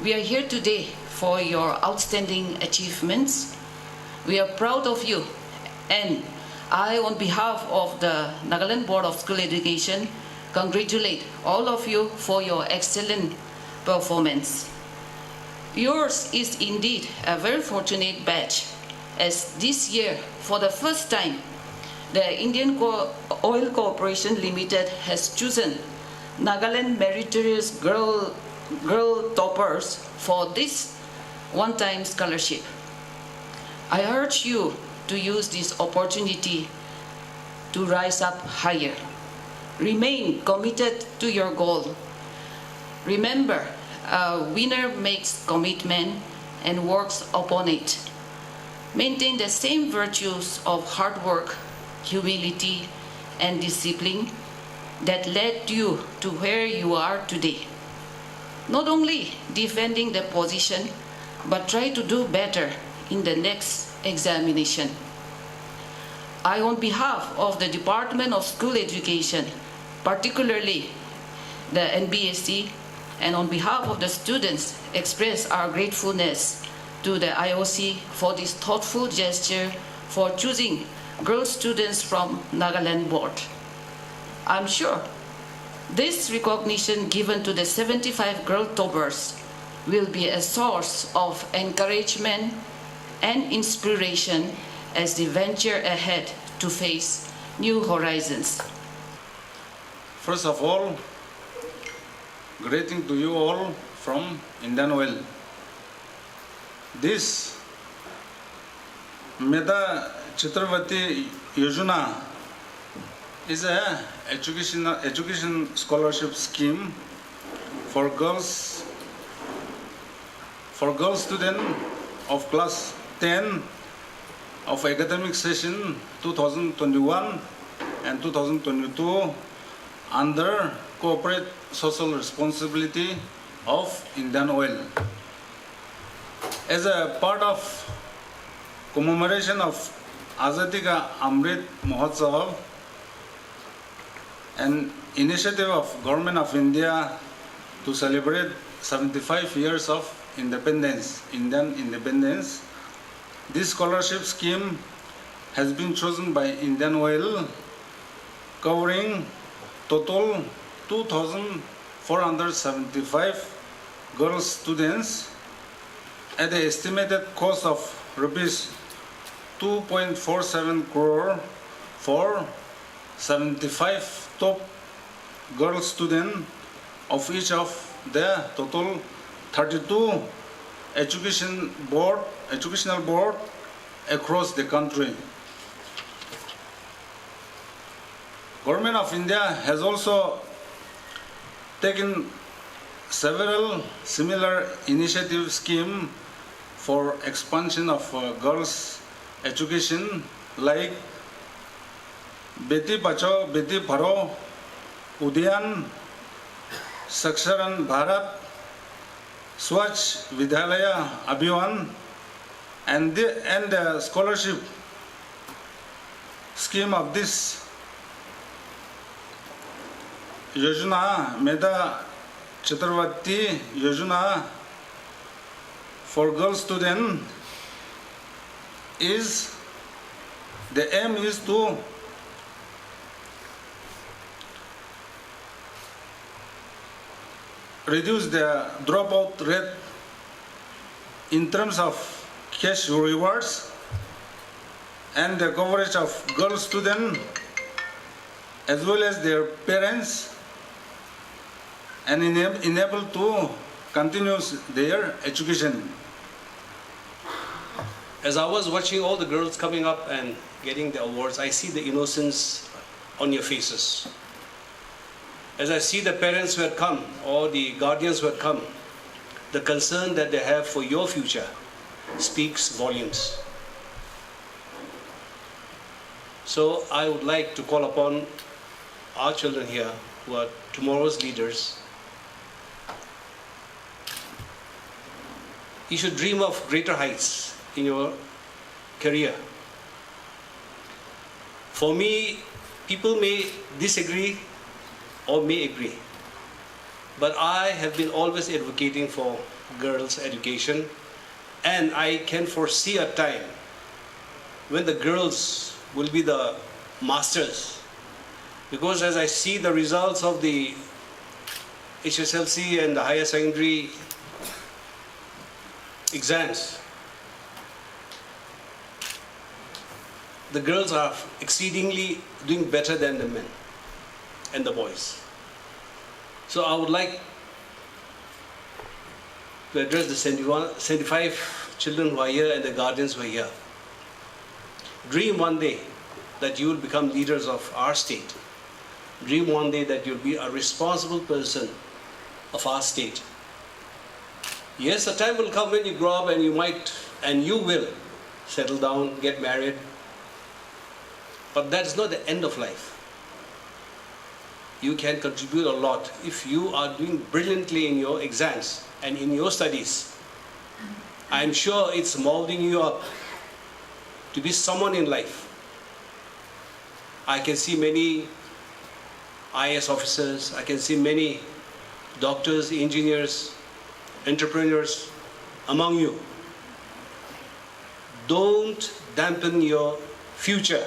We are here today for your outstanding achievements. We are proud of you, and I, on behalf of the Nagaland Board of School Education, congratulate all of you for your excellent performance. Yours is indeed a very fortunate batch, as this year, for the first time, the Indian Oil Corporation Limited has chosen Nagaland meritorious girl toppers for this one-time scholarship. I urge you to use this opportunity to rise up higher. Remain committed to your goal. Remember, a winner makes commitment and works upon it. Maintain the same virtues of hard work, humility, and discipline that led you to where you are today. Not only defending the position, but try to do better in the next examination. I, on behalf of the Department of School Education, particularly the NBSC, and on behalf of the students, express our gratefulness to the IOC for this thoughtful gesture for choosing girl students from Nagaland Board. I'm sure this recognition given to the 75 girl toppers will be a source of encouragement and inspiration as they venture ahead to face new horizons. First of all, greeting to you all from Indian Oil. This Medha Chatravriti Yojana is a education scholarship scheme for girls students of class 10 of academic session 2021 and 2022 under corporate social responsibility of Indian Oil. As a part of commemoration of Azadi Ka Amrit Mahotsav, an initiative of Government of India to celebrate 75 years of independence, Indian independence, this scholarship scheme has been chosen by Indian Oil, covering total 2,475 girl students at the estimated cost of rupees 2.47 crore for 75 top girl students of each of the total 32 educational board across the country. Government of India has also taken several similar initiative schemes for expansion of girls' education, like Beti Bachao, Beti Padhao, Udayan, Saksharan Bharat, Swachh Vidyalaya Abhiyan, and the scholarship scheme of this Yojana, Medha Chatravriti Yojana for girl students is, the aim is to reduce the dropout rate in terms of cash rewards and the coverage of girl students as well as their parents, and enable to continue their education. As I was watching all the girls coming up and getting the awards, I see the innocence on your faces. As I see the parents who had come, or the guardians who had come, the concern that they have for your future speaks volumes. So I would like to call upon our children here, who are tomorrow's leaders. You should dream of greater heights in your career. For me, people may disagree or may agree. But I have been always advocating for girls' education, and I can foresee a time when the girls will be the masters. Because as I see the results of the HSLC and the higher secondary exams, the girls are exceedingly doing better than the men and the boys. So I would like to address the 75 children who are here and the guardians who are here. Dream one day that you will become leaders of our state. Dream one day that you'll be a responsible person of our state. Yes, a time will come when you grow up and you will settle down, get married. But that's not the end of life. You can contribute a lot if you are doing brilliantly in your exams and in your studies. I'm sure it's molding you up to be someone in life. I can see many IAS officers, I can see many doctors, engineers, entrepreneurs among you. Don't dampen your future.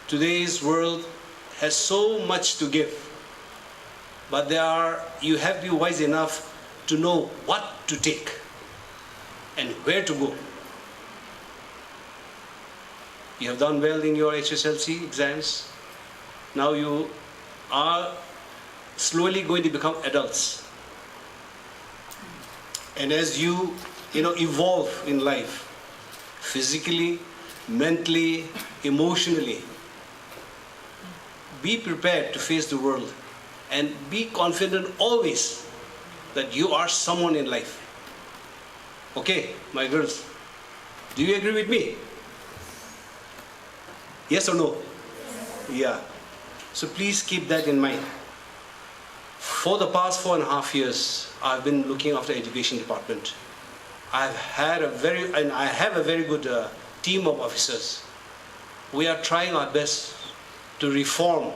Today's world has so much to give, but you have to be wise enough to know what to take and where to go. You have done well in your HSLC exams. Now you are slowly going to become adults. And as you evolve in life, physically, mentally, emotionally, be prepared to face the world and be confident always that you are someone in life. Okay, my girls, do you agree with me? Yes or no? Yeah. So please keep that in mind. For the past 4.5 years, I've been looking after the education department. I have a very good team of officers. We are trying our best to reform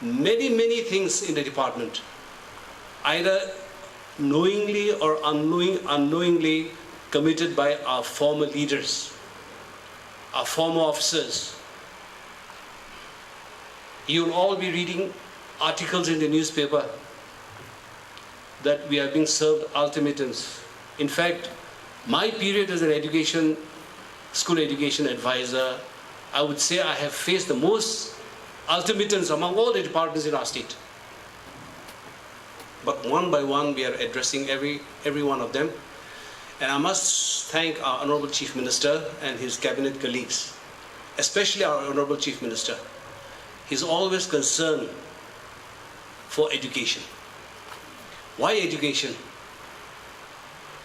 many things in the department, either knowingly or unknowingly committed by our former leaders, our former officers. You will all be reading articles in the newspaper that we are being served ultimatums. In fact, my period as an school education advisor, I would say I have faced the most ultimatums among all the departments in our state. But one by one, we are addressing every one of them. And I must thank our Honorable Chief Minister and his cabinet colleagues, especially our Honorable Chief Minister. He's always concerned for education. Why education?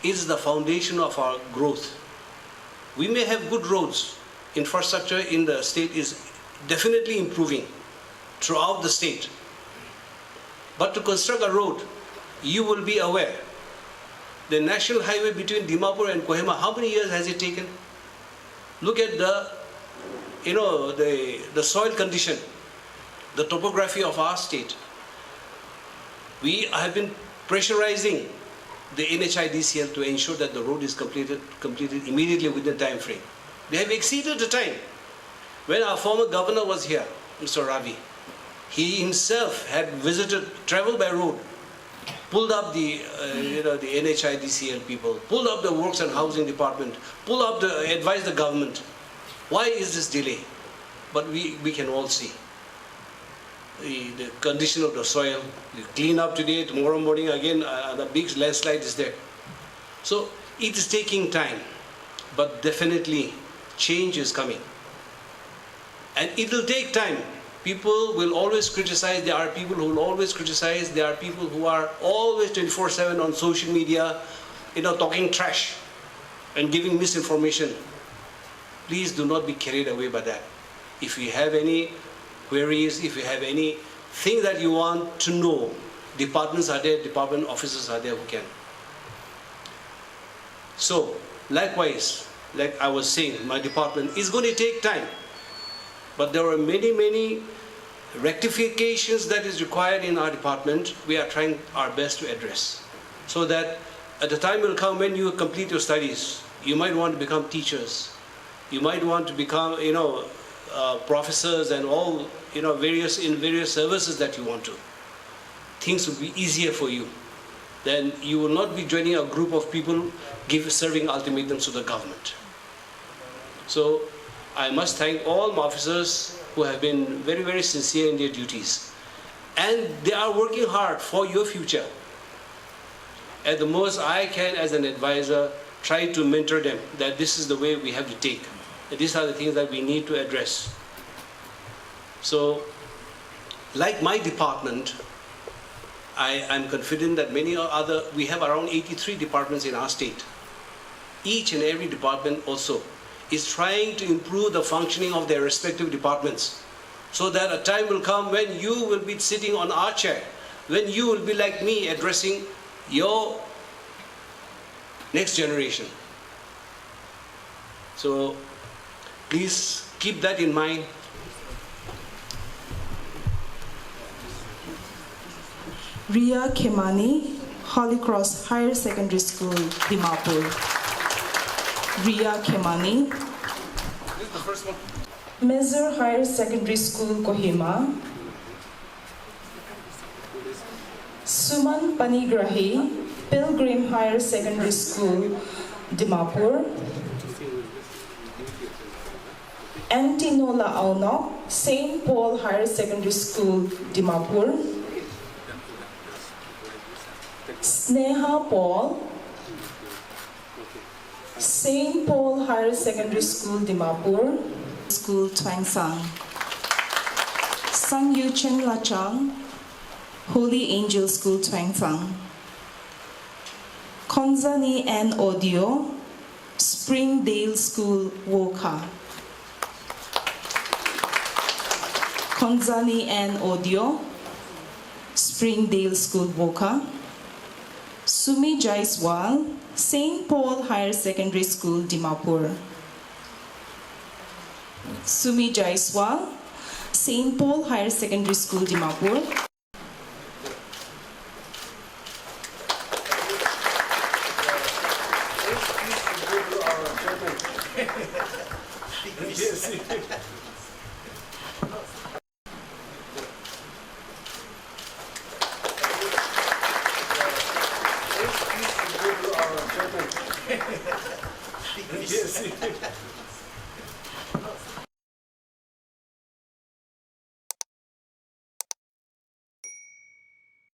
It's the foundation of our growth. We may have good roads. Infrastructure in the state is definitely improving throughout the state. But to construct a road, you will be aware, the national highway between Dimapur and Kohima, how many years has it taken? Look at the soil condition, the topography of our state. We have been pressurizing the NHIDCL to ensure that the road is completed immediately within the time frame. They have exceeded the time. When our former governor was here, Mr. Ravi, he himself had traveled by road, pulled up the NHIDCL people, pulled up the Works and Housing Department, advised the government. Why is this delay? But we can all see the condition of the soil. You clean up today, tomorrow morning again, the big landslide is there. So it is taking time, but definitely change is coming. And it will take time. People will always criticize. There are people who will always criticize. There are people who are always 24/7 on social media, talking trash and giving misinformation. Please do not be carried away by that. If you have any queries, if you have anything that you want to know, departments are there, department officers are there who can. So, likewise, like I was saying, my department is going to take time. But there are many rectifications that is required in our department, we are trying our best to address. So that at the time will come when you complete your studies, you might want to become teachers. You might want to become, professors and all, various services that you want to. Things will be easier for you. Then you will not be joining a group of people serving ultimatums to the government. So I must thank all my officers who have been very, very sincere in their duties. And they are working hard for your future. At the most I can, as an advisor, try to mentor them that this is the way we have to take. That these are the things that we need to address. So, like my department, I am confident that we have around 83 departments in our state. Each and every department also is trying to improve the functioning of their respective departments, so that a time will come when you will be sitting on our chair, when you will be like me addressing your next generation. So please keep that in mind. Ria Khemani, Holy Cross Higher Secondary School, Dimapur. Ria Khemani. This is the first one. Mezur Higher Secondary School, Kohima. Suman Panigrahi, Pilgrim Higher Secondary School, Dimapur. Antinola Aunok, St. Paul Higher Secondary School, Dimapur. Sneha Paul, St. Paul Higher Secondary School, Dimapur. School, Twangsang. Sang Yuchen Lachang, Holy Angel School, Twangsang. Konzani N. Audio, Springdale School, Woka. Konzani N. Audio, Springdale School, Woka. Sumi Jaiswal, St. Paul Higher Secondary School, Dimapur. Sumi Jaiswal, St. Paul Higher Secondary School, Dimapur. Yes.